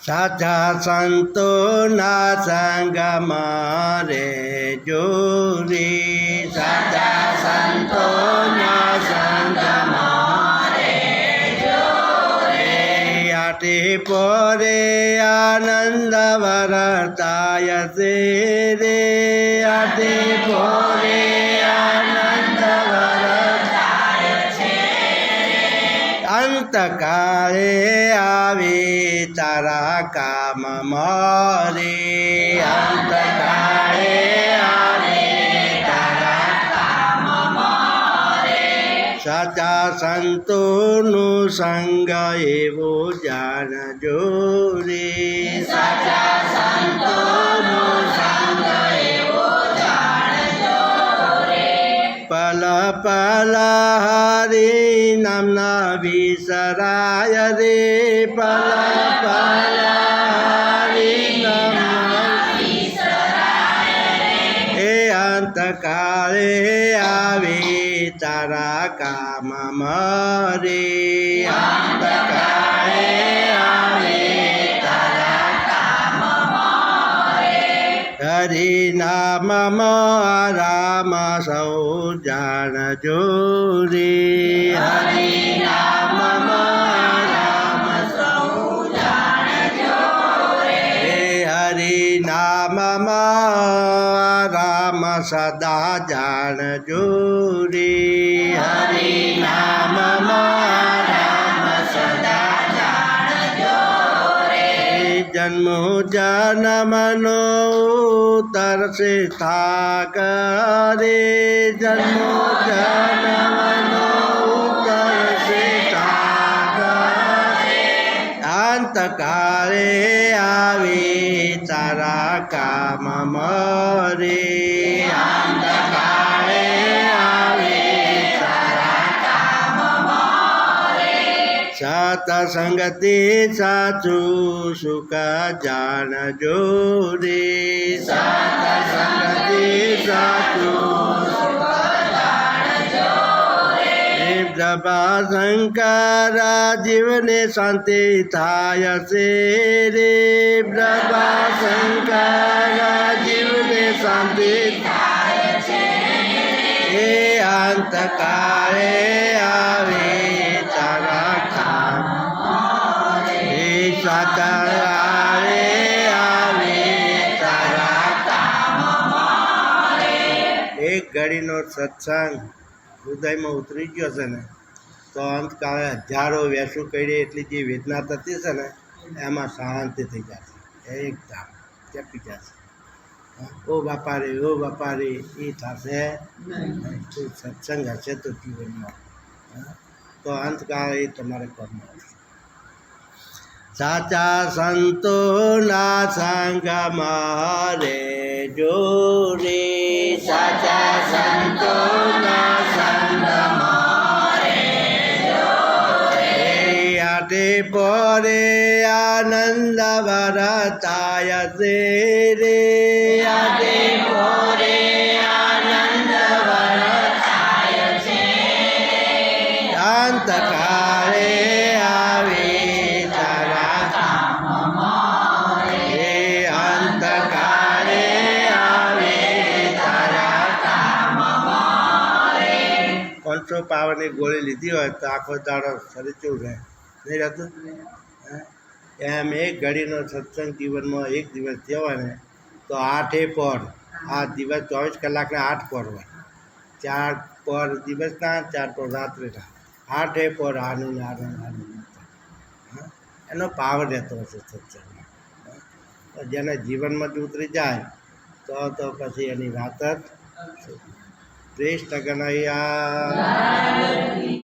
સાચા સંતોના સંગમાં રહેજો રે, સાચા સંતોના સંગમાં રહેજો રે. આટે પોરે આનંદ વરતાય છે રે, આટે પોરે આનંદ વરતાય છે. અંતકાળે આવી તારા કામ મારે, અંતકાળે આવી તારા કામ મારે. સાચા સંતોનું સંગ એવો જાણજો રે, સાચા સંતોનું સંગ એવો જાણજો રે. પલ પલ હરી નામના વિસરાય રે, પલ પલ હરી નામના વિસરાય રે. એ અંતકાળે આવી તારા કામ મારે, અંતકાળે આવી તારા કામ મારે. હરી નામમાં રામ સૌ જાણજો રે, હરી નામમાં રામ સૌ જાણજો રે. હરી નામમાં રામ સદા જાણજો રે, હરી નામમાં રામ સદા જાણજો રે. જન્મો જન્મનો ઉતરશે થાક રે, જન્મો જન્મનો ઉતરશે થાક રે. અંતકાળે આવી તારા કામ મારે, અંતકાળે આવી તારા કામ મારે. સતસંગતિ સાચું સુખ જાણજો રે, સતસંગતિ સાચું સુખ જાણજો રે. પ્રભા શંકર જીવને શાંતિ થાય છે રે, પ્રભા શંકર જીવને શાંતિ થાય છે. એ અંતકાળે આવે તારા કામ મારે, એ સાતકાળે આવે તારા કામ મારે. એક ઘડીનો સત્સંગ હૃદયમાં ઉતરી ગયો છે ને, તો અંતકાળે હજારો વેસું કરી એટલી જે વેદના થતી છે ને, એમાં શાંતિ થઈ જશે, એકદમ ચપી જશે. ઓ બાપા રે, ઓ બાપા રે એ થશે તો સત્સંગ હશે તો જીવનમાં, તો અંતકાળ એ તમારે કરવું. સાચા સંતોના સંગમાં રહેજો રે, સાચા સંતોના સંગમાં રહેજો રે. આટે પોરે આનંદ વરતાય છે રે, આટે પોરે આનંદ વરતાય છે. અંતકાળે આવી તારા કામ મારે, અંતકાળે આવી તારા કામ મારે. 500 પાવરની ગોળી લીધી હોય તો આખો દાડો શરીર કેવું રહે, નહીં રહેતું? એમ એક ઘડીનો સત્સંગ જીવનમાં એક દિવસ થયો હોય ને, તો 8 પહોર, આ દિવસ 24 કલાકના 8 પહોર હોય, 4 પહોર દિવસના, 4 પહોર રાત્રિના, 8 પહોર આનંદ આનંદ આનંદ. એનો પાવર રહેતો હશે સત્સંગમાં. જેને જીવનમાં જ ઉતરી જાય તો પછી એની વાત જ. કૃષ્ણ કનૈયા.